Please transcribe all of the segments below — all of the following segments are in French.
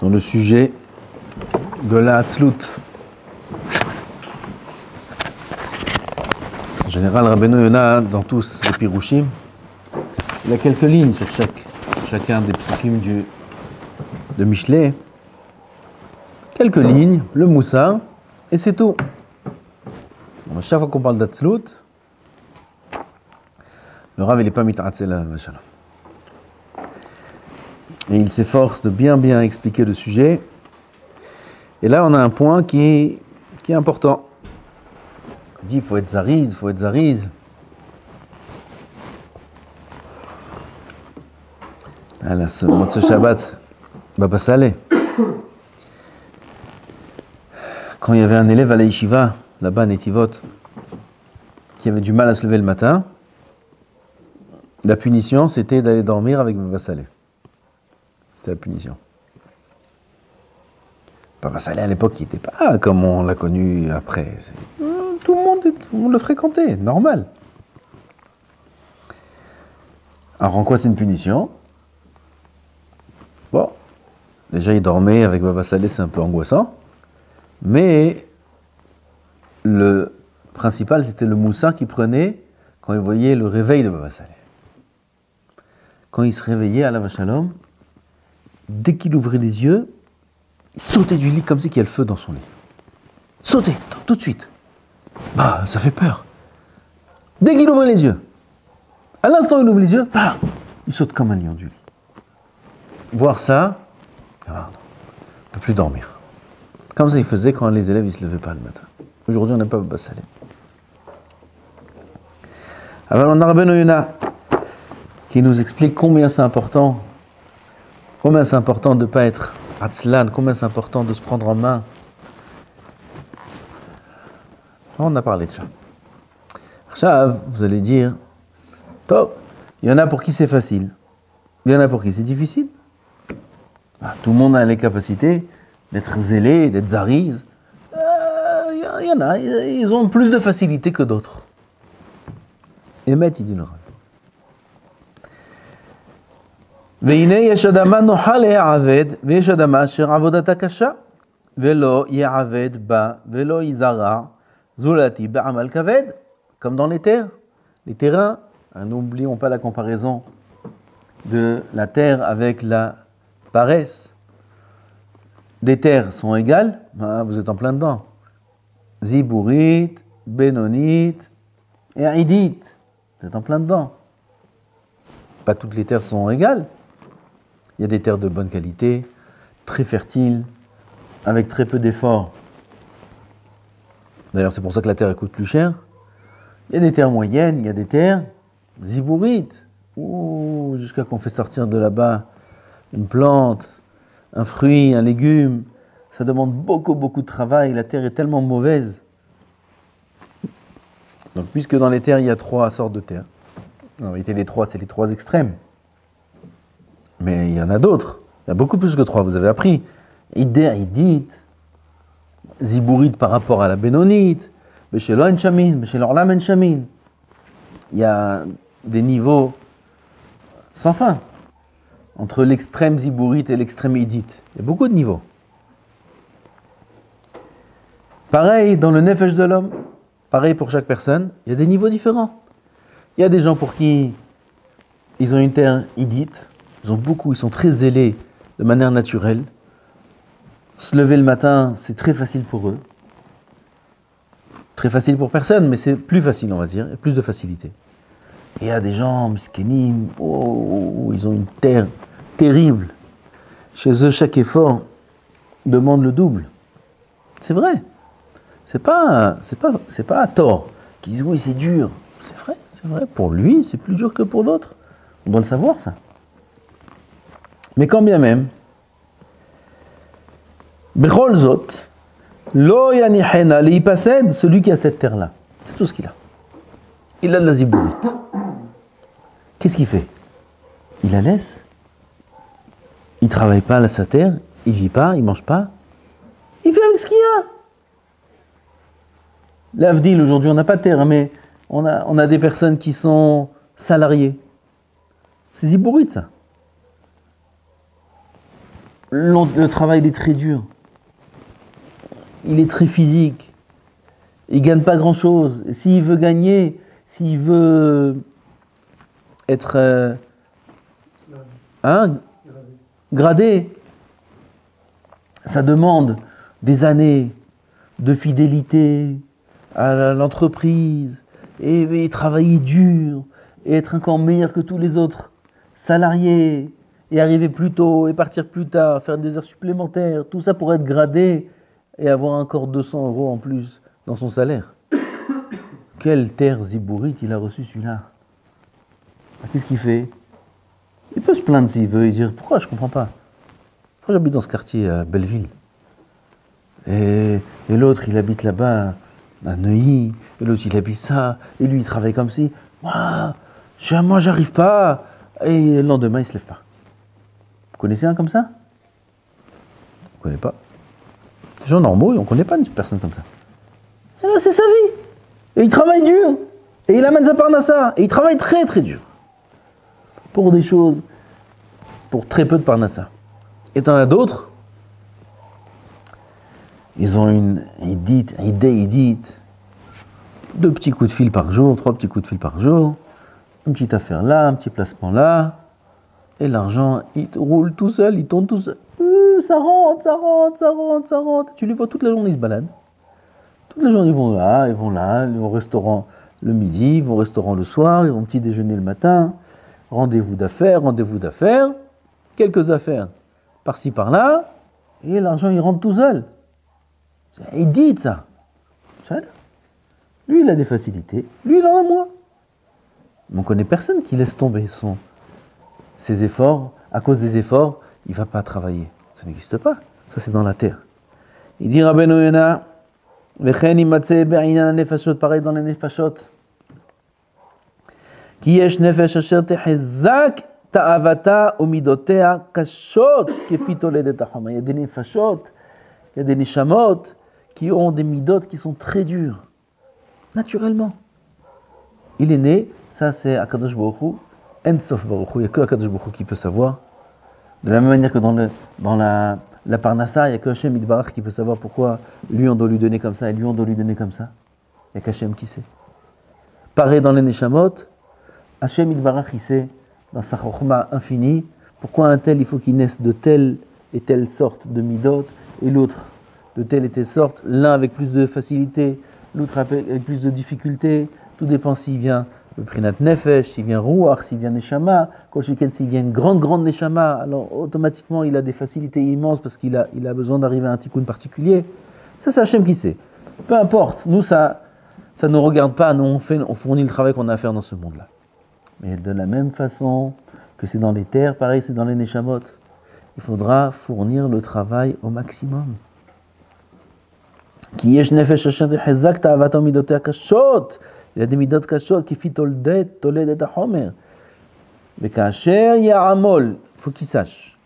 dans le sujet de la Hatzlut. En général, Rabbeinu Yonah, dans tous les Pirushim, il y a quelques lignes sur chacun des psukim de Mishlei. Quelques lignes, le Moussar, et c'est tout. Donc, chaque fois qu'on parle d'Hatzlut, le Rav, il n'est pas mit'atzel à Vachala. Et il s'efforce de bien expliquer le sujet. Et là, on a un point qui est important. Il dit, il faut être zariz. Voilà, ce Motzei Shabbat, Baba Saleh. Quand il y avait un élève à la yeshiva, là-bas à Netivot, qui avait du mal à se lever le matin, la punition, c'était d'aller dormir avec Baba Saleh. C'était la punition. Baba Saleh, à l'époque, il n'était pas comme on l'a connu après. Tout le monde le fréquentait, normal. Alors, en quoi c'est une punition? Bon, déjà, il dormait avec Baba Saleh, c'est un peu angoissant. Mais le principal, c'était le moussard qu'il prenait quand il voyait le réveil de Baba Saleh. Quand il se réveillait à la Vachalom, dès qu'il ouvrait les yeux, il sautait du lit comme si qu'il y a le feu dans son lit. Sautait, tout de suite. Bah, ça fait peur. Dès qu'il ouvrait les yeux, à l'instant où il ouvre les yeux, bah, il saute comme un lion du lit. Voir ça, on ne peut plus dormir. Comme ça, il faisait quand les élèves ne se levaient pas le matin. Aujourd'hui, on n'a pas Baba Saleh. Alors, on a Rabbeinu Yonah qui nous explique combien c'est important de ne pas être atzlan, combien c'est important de se prendre en main. On a parlé de ça. Chav, vous allez dire, top, il y en a pour qui c'est facile, il y en a pour qui c'est difficile. Tout le monde a les capacités d'être zélé, d'être zariz. Il y en a, ils ont plus de facilité que d'autres. Emet, il dit le Rav. והנה יש אדמה נוחה להיעבד, ויש אדמה אשר עבודתה קשה, ולא יעבד בה, ולא יזרע, זולתי בעמל כבד, comme dans les terres, les terrains. N'oublions pas la comparaison de la terre avec la paresse. Des terres sont égales, vous êtes en plein dedans. Zibourite, Bénonite et Aïdite, vous êtes en plein dedans. Pas toutes les terres sont égales. Il y a des terres de bonne qualité, très fertiles, avec très peu d'efforts. D'ailleurs, c'est pour ça que la terre coûte plus cher. Il y a des terres moyennes, il y a des terres zibourites, jusqu'à qu'on fait sortir de là-bas une plante, un fruit, un légume. Ça demande beaucoup de travail. La terre est tellement mauvaise. Donc, puisque dans les terres, il y a 3 sortes de terres. En réalité, les 3, c'est les 3 extrêmes. Mais il y en a d'autres. Il y a beaucoup plus que 3, vous avez appris. Idite, zibourite par rapport à la bénonite, Béchelo en chamin, Béchelo orlam en chamin. Il y a des niveaux sans fin entre l'extrême zibourite et l'extrême idite. Il y a beaucoup de niveaux. Pareil dans le nefesh de l'homme, pareil pour chaque personne, il y a des niveaux différents. Il y a des gens pour qui ils ont une terre idite, ils sont très zélés de manière naturelle. Se lever le matin, c'est très facile pour eux. Très facile pour personne, mais c'est plus facile, on va dire, et plus de facilité. Et il y a des gens, miskenim, ils ont une terre terrible. Chez eux, chaque effort demande le double. C'est vrai. C'est pas à tort. Qui disent oui, c'est dur. C'est vrai. Pour lui, c'est plus dur que pour d'autres. On doit le savoir, ça. Mais quand bien même, Bechol Zot, Lo Yanihena Leipased, celui qui a cette terre-là. C'est tout ce qu'il a. Il a de la zibourite. Qu'est-ce qu'il fait? Il la laisse. Il ne travaille pas à sa terre, il ne vit pas, il ne mange pas. Il fait avec ce qu'il a. L'Avdil, aujourd'hui, on n'a pas de terre, mais on a des personnes qui sont salariées. C'est zibourite, ça. le travail il est très dur. Il est très physique. Il ne gagne pas grand-chose. S'il veut gagner, s'il veut être gradé, ça demande des années de fidélité à l'entreprise, et travailler dur, et être encore meilleur que tous les autres salariés, et arriver plus tôt, et partir plus tard, faire des heures supplémentaires, tout ça pour être gradé, et avoir encore 200 € en plus dans son salaire. Quelle terre zibourite il a reçu celui-là. Qu'est-ce qu'il fait? Il peut se plaindre s'il veut et dire pourquoi je ne comprends pas. Pourquoi j'habite dans ce quartier à Belleville et l'autre il habite là-bas à Neuilly, et l'autre il habite ça, et lui il travaille comme si. Moi j'arrive pas, et le lendemain il ne se lève pas. Vous connaissez un comme ça? Vous ne connaissez pas? Les gens normaux, on ne connaît pas une personne comme ça. Et là, c'est sa vie. Et il travaille dur. Et il amène sa parnassa. Et il travaille très très dur. Pour des choses, pour très peu de parnassa. Et t'en as d'autres, ils ont une idée, 2 petits coups de fil par jour, 3 petits coups de fil par jour, une petite affaire là, un petit placement là, et l'argent, il roule tout seul, il tourne tout seul. Ça rentre. Tu les vois toute la journée, ils se baladent. Toute la journée, ils vont là, ils vont au restaurant le midi, ils vont au restaurant le soir, ils vont au petit déjeuner le matin. Rendez-vous d'affaires, quelques affaires par-ci par-là, et l'argent il rentre tout seul. Il dit ça. Lui il a des facilités, lui il en a moins. Mais on ne connaît personne qui laisse tomber ses efforts, à cause des efforts, il ne va pas travailler. Ça n'existe pas, ça c'est dans la terre. Il dit Rabbeinu Yonah, Vechen imatzeh be'inan nefashot, pareil dans les nefashot. Ki yesh nefesh asher tehezak ta'avata umidotea kashot kefi toledet ha'chama. Il y a des nefashot, il y a des neshamot qui ont des midot qui sont très durs, naturellement. Il est né, ça c'est Akadosh Baruch Hu, En Sof Baruch Hu, il n'y a que Akadosh Baruch Hu qui peut savoir. De la même manière que dans la Parnassa, il n'y a que Hashem Yitbarach qui peut savoir pourquoi lui on doit lui donner comme ça et lui on doit lui donner comme ça. Il n'y a qu'Hashem qui sait. Pareil dans les Neshamot, Hashem Yitbarach il sait, dans sa chokhma infinie, pourquoi un tel il faut qu'il naisse de telle et telle sorte de midot et l'autre de telle et telle sorte, l'un avec plus de facilité, l'autre avec plus de difficulté. Tout dépend s'il vient le Prinat Nefesh, s'il vient Ruach, s'il vient Neshama, s'il vient une grande Neshama, alors automatiquement il a des facilités immenses parce qu'il a besoin d'arriver à un tikkun particulier. Ça c'est Hachem qui sait. Peu importe, nous ça ne nous regarde pas, nous on fournit le travail qu'on a à faire dans ce monde-là. Mais de la même façon que c'est dans les terres, pareil c'est dans les Neshamot. Il faudra fournir le travail au maximum. Ki yesh nefesh asher tehezak ta'avato midotea kashot. Il y a des midot kashot qui fit toledet ha'chomer. Mais kasher ya'amol, il faut qu'il sache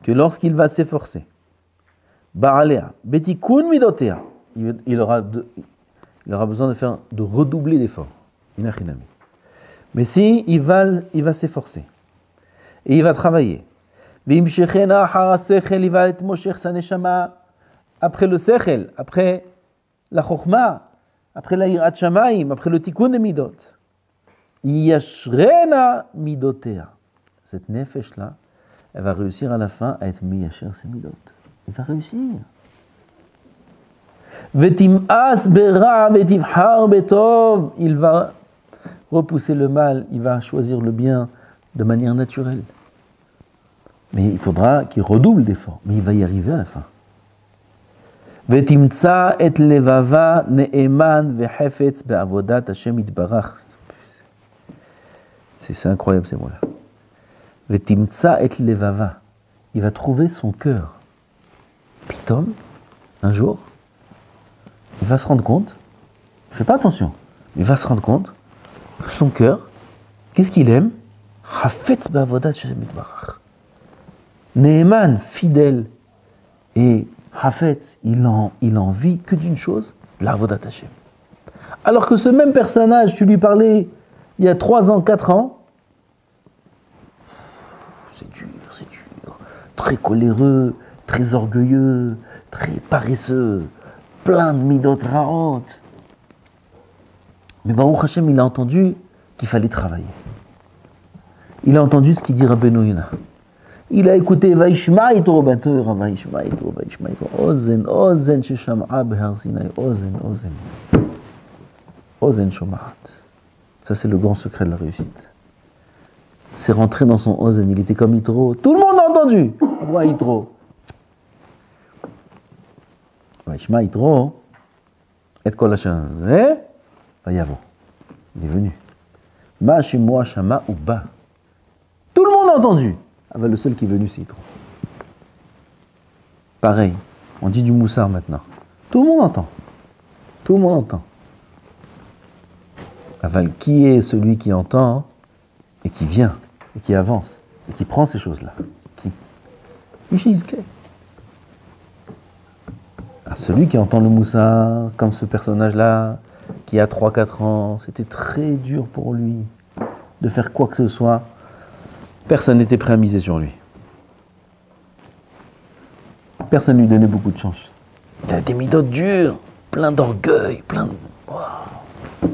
que lorsqu'il va s'efforcer, ba'alea, betikun midotea, il aura besoin de redoubler d'efforts. Inachinami. Mais si il va s'efforcer et il va travailler, v'im shechena hara sechel, il va être moshech sa neshama après le sechel, après la chokhma, après la yirat shamayim, après le tikkun des midot, yashrena midotea. Cette nefesh là, elle va réussir à la fin à être miyasher ses midot. Elle va réussir. Vetim'as bera vetivhar betov, il va repousser le mal, il va choisir le bien de manière naturelle. Mais il faudra qu'il redouble d'efforts, mais il va y arriver à la fin. Vetimtsa et levava ne'eman vehefetz be'avodat Hashem yitbarach. C'est incroyable ces mots-là. Vetimtsa et levava. Il va trouver son cœur. Pitom, un jour, il va se rendre compte, fais pas attention, il va se rendre compte que son cœur, qu'est-ce qu'il aime? Hafetz be'avodat Hashem yitbarach. Ne'eman, fidèle, et Hafetz, il en vit que d'une chose, l'avodat Hashem. Alors que ce même personnage, tu lui parlais il y a 3 ans, 4 ans, c'est dur. très coléreux, très orgueilleux, très paresseux, plein de midot raot. Mais Baruch Hashem, il a entendu qu'il fallait travailler. Il a entendu ce qu'il dit Rabbeinu Yonah. Il a écouté Vaishma Yitro Batorah, Vaishma Yitro, Vaishma Yitro, Ozen, Ozen Shesham'a Behar Sinai, Ozen, Ozen. Ozen Shomahat. Ça, c'est le grand secret de la réussite. C'est rentré dans son Ozen, il était comme Yitro. Tout le monde a entendu. Pourquoi Yitro? Vaishma Yitro, et Kol Hashem, Vayavo. Il est venu. Ma Shemua Shama Uba. Tout le monde a entendu. Ah ben, le seul qui est venu, c'est Yitro. Pareil, on dit du moussard maintenant. Tout le monde entend. Tout le monde entend. Aval, qui est celui qui entend et qui vient, et qui avance, et qui prend ces choses-là? Qui? Mishizke. Ah, celui qui entend le moussard, comme ce personnage-là, qui a 3-4 ans, c'était très dur pour lui de faire quoi que ce soit. Personne n'était prêt à miser sur lui. Personne ne lui donnait beaucoup de chance. Il a des midotes dures, plein d'orgueil, plein de... Wow.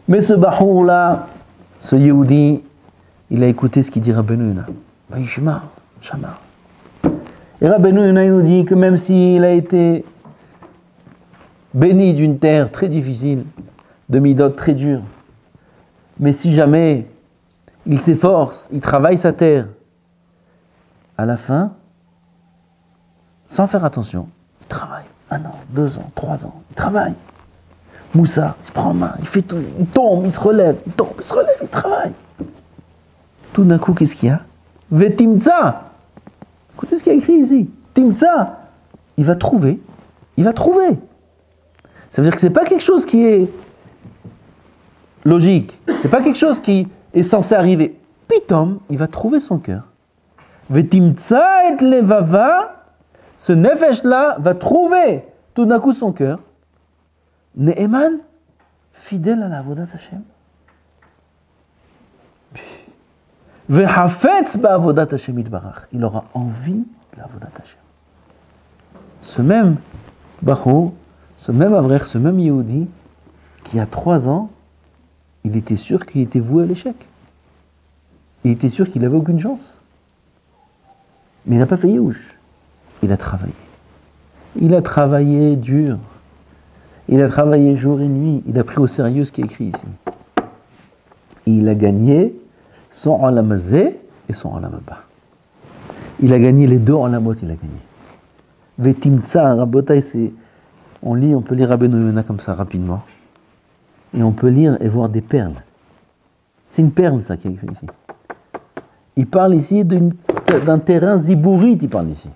Mais ce Bahour-là, ce Yehudi, il a écouté ce qu'il dit Rabbeinu Yonah. Vaishma, Shama. Et Rabbeinu Yonah nous dit que même s'il a été béni d'une terre très difficile, de midotes très dures, mais si jamais il s'efforce, il travaille sa terre, à la fin, sans faire attention, il travaille 1 an, 2 ans, 3 ans, il travaille. Moussa, il se prend en main, il fait tout, il tombe, il se relève, il tombe, il se relève, il travaille. Tout d'un coup, qu'est-ce qu'il y a? Vetimtza. Écoutez ce qu'il y a écrit ici. Timtza. Il va trouver. Il va trouver. Ça veut dire que ce n'est pas quelque chose qui est logique. Ce n'est pas quelque chose qui est censé arriver. Pitom, il va trouver son cœur. Vetimtza et levava. Ce nefesh-là va trouver tout d'un coup son cœur. Ne'eman, fidèle à la avodat Hashem. Vehafetz ba'avodat Hashem itbarach. Il aura envie de la avodat Hashem. Ce même Bachour, ce même Avrer, ce même Yehudi, qui a 3 ans, il était sûr qu'il était voué à l'échec. Il était sûr qu'il n'avait aucune chance. Mais il n'a pas fait Yéhouch. Il a travaillé. Il a travaillé dur. Il a travaillé jour et nuit. Il a pris au sérieux ce qui est écrit ici. Il a gagné son alamazé et son alamaba. Il a gagné les 2 alamot, il a gagné. Vetimtsa, Rabotai, c'est... On peut lire Rabbeinu Yonah comme ça rapidement. Et on peut lire et voir des perles. C'est une perle, ça, qui est écrit ici. Il parle ici d'un terrain zibourite, il parle ici.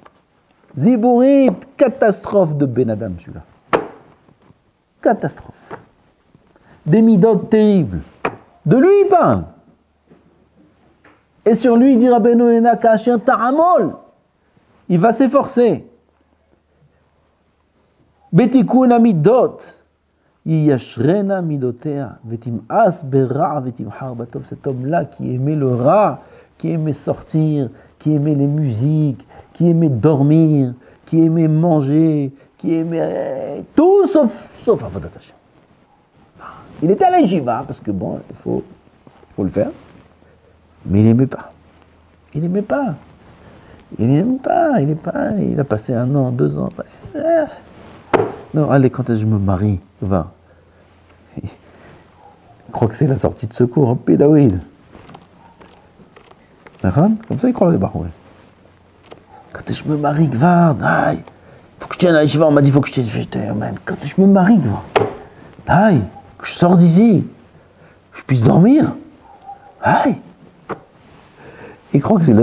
Zibourite, catastrophe de Ben Adam, celui-là. Catastrophe. Des midotes terribles. De lui, il parle. Et sur lui, il dit Rabbeinu Yonah qu'un taramol. Il va s'efforcer. Betikuna midot. Yiyashrena midotea. Vetim as bera vetim harbatov. Cet homme-là qui aimait le rat, qui aimait sortir, qui aimait les musiques, qui aimait dormir, qui aimait manger, qui aimait tout sauf avodat Hashem. Il était à la yeshiva, parce que bon, il faut le faire. Mais il n'aimait pas. Il n'aimait pas. Il n'aime pas. Il a passé 1 an, 2 ans. Non, allez, quand est-ce que je me marie? Va. Il croit que c'est la sortie de secours, pédaouide. Comme ça, il croit les barons. Quand est-ce que je me marie, va, aïe. Faut que je tienne à la yeshiva, on m'a dit, faut que je tienne. Quand est-ce que je me marie, va. Aïe, que je sors d'ici. Que je puisse dormir. Aïe. Il croit que c'est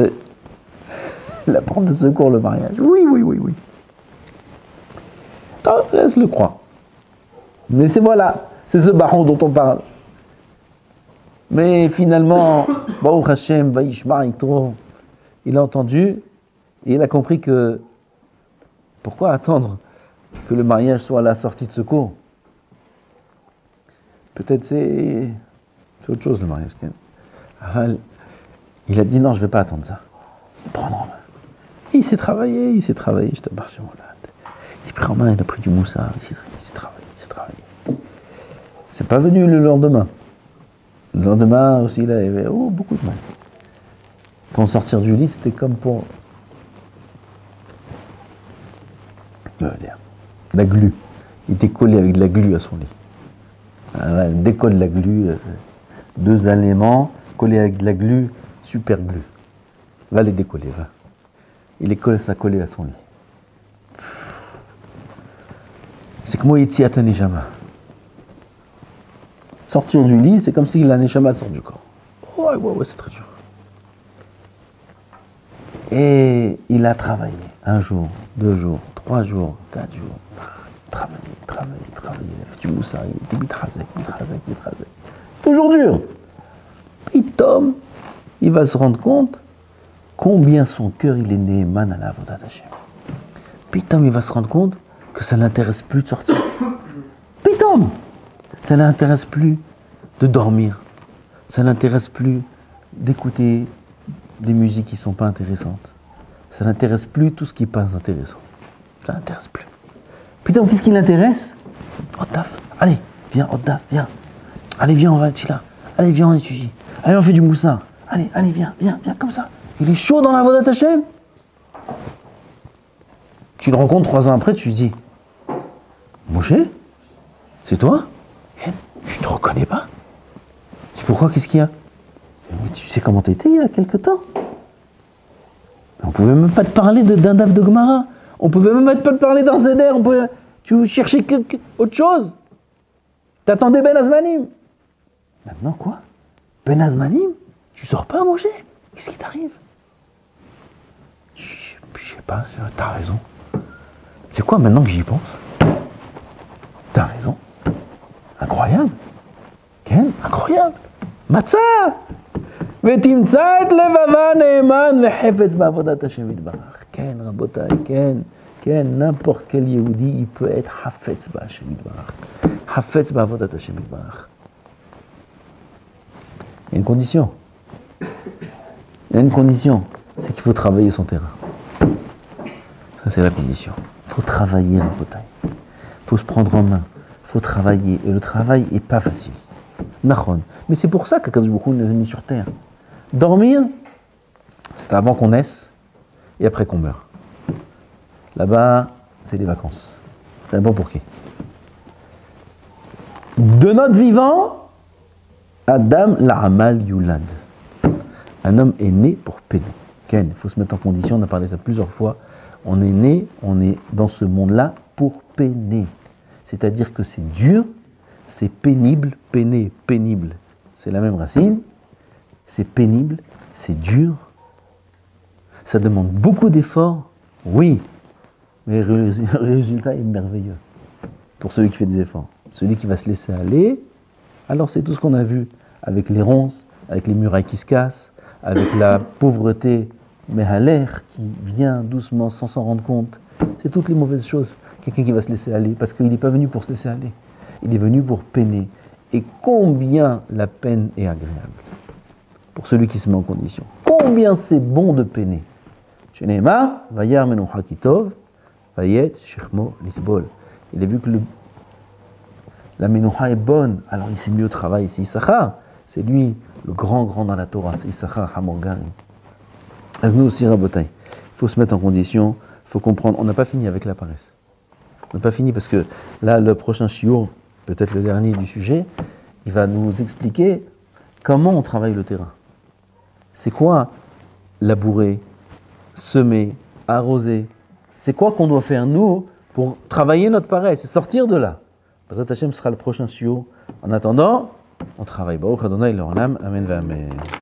la porte de secours, le mariage. Oui. Non, laisse-le croire. Mais c'est ce baron dont on parle. Mais finalement, Baruch Hashem, Vaishma Yitro, il a entendu et il a compris que pourquoi attendre que le mariage soit la sortie de secours? Peut-être c'est autre chose le mariage. Il a dit non, je ne vais pas attendre ça. Prendre en main. Il s'est travaillé, je te marche mon lad. Il s'est pris en main, il a pris du moussard, il s'est travaillé. C'est pas venu le lendemain. Le lendemain aussi, il avait beaucoup de mal. Pour sortir du lit, c'était comme pour la glu. Il était collé avec de la glu à son lit. Alors, il décolle la glu, 2 éléments collés avec de la glu, super glu. Va les décoller, va. Il est collé, ça collé à son lit. C'est que moi, il t'y neshama. Sortir du lit, c'est comme si la neshama sort du corps. Ouais, c'est très dur. Et il a travaillé 1 jour, 2 jours, 3 jours, 4 jours. Travailler. Il a fait du moussard, il était bitrazek. C'est toujours dur. Puis Tom, il va se rendre compte combien son cœur il est Neeman à la Avodat Hashem. Puis Tom, il va se rendre compte que ça ne l'intéresse plus de sortir. Puis Tom, ça ne l'intéresse plus de dormir. Ça ne l'intéresse plus d'écouter des musiques qui ne sont pas intéressantes. Ça ne l'intéresse plus tout ce qui n'est pas intéressant. Ça ne l'intéresse plus. Puis Tom, qu'est-ce qui l'intéresse? Oddaf. Allez, viens, Oddaf, viens. Allez, viens, on va être là. Allez, viens, on étudie. Allez, on fait du moussard. Allez, viens, comme ça. Il est chaud dans la Avodat Hashem. Tu le rencontres 3 ans après, tu lui dis, Moshe, c'est toi? Je te reconnais pas. Tu dis, pourquoi, qu'est-ce qu'il y a? Mais tu sais comment t'étais il y a quelque temps. On pouvait même pas te parler d'un daf de Gemara. On pouvait même pas te parler d'un Zeder. Tu cherchais autre chose. T'attendais Ben Azmanim. Maintenant quoi? Ben Azmanim? Tu sors pas, Moshe? Qu'est-ce qui t'arrive? Je sais pas, t'as raison. C'est quoi maintenant que j'y pense? T'as raison. Incroyable. Ken, incroyable. Matzah. ותמצא את לבבה נאמן וחפץ בעבודת השם יתברך. כן, רבותיי, כן, n'importe quel יהודי, il peut être חפץ בהשם יתברך. חפץ בעבודת השם יתברך. Il y a une condition. C'est qu'il faut travailler son terrain. Ça, c'est la condition. Il faut travailler, rabotay. Il faut se prendre en main. Il faut travailler. Et le travail n'est pas facile. Nachon. Mais c'est pour ça qu'Akadosh Baruch Hu nous a mis sur terre. Dormir, c'est avant qu'on naisse et après qu'on meurt. Là-bas, c'est les vacances. C'est bon pour qui? De notre vivant, Adam la'amal yulad. Un homme est né pour peiner. Ken, il faut se mettre en condition, on a parlé de ça plusieurs fois. On est né, on est dans ce monde-là pour peiner. C'est-à-dire que c'est dur, c'est pénible, peiner, pénible. C'est la même racine. C'est pénible, c'est dur. Ça demande beaucoup d'efforts, oui. Mais le résultat est merveilleux. Pour celui qui fait des efforts. Celui qui va se laisser aller, alors c'est tout ce qu'on a vu. Avec les ronces, avec les murailles qui se cassent, avec la pauvreté, mais à l'air qui vient doucement sans s'en rendre compte. C'est toutes les mauvaises choses. Quelqu'un qui va se laisser aller, parce qu'il n'est pas venu pour se laisser aller. Il est venu pour peiner. Et combien la peine est agréable. Pour celui qui se met en condition. Combien c'est bon de peiner. Chez Neymar, Vayar Menucha Kitov, Vayet Shechmo Lisbol. Il a vu que la Menucha est bonne, alors il s'est mis au travail. C'est Issachar, c'est lui le grand dans la Torah, c'est Issachar Hamorgan. Aznou aussi Rabotai. Il faut se mettre en condition, il faut comprendre. On n'a pas fini avec la paresse. On n'a pas fini parce que là, le prochain shiur, peut-être le dernier du sujet, il va nous expliquer comment on travaille le terrain. C'est quoi labourer, semer, arroser? C'est quoi qu'on doit faire nous pour travailler notre paresse, c'est sortir de là. Bezrat Hashem sera le prochain shiur. En attendant, on travaille. Baruch Adonai l'olam. Amen.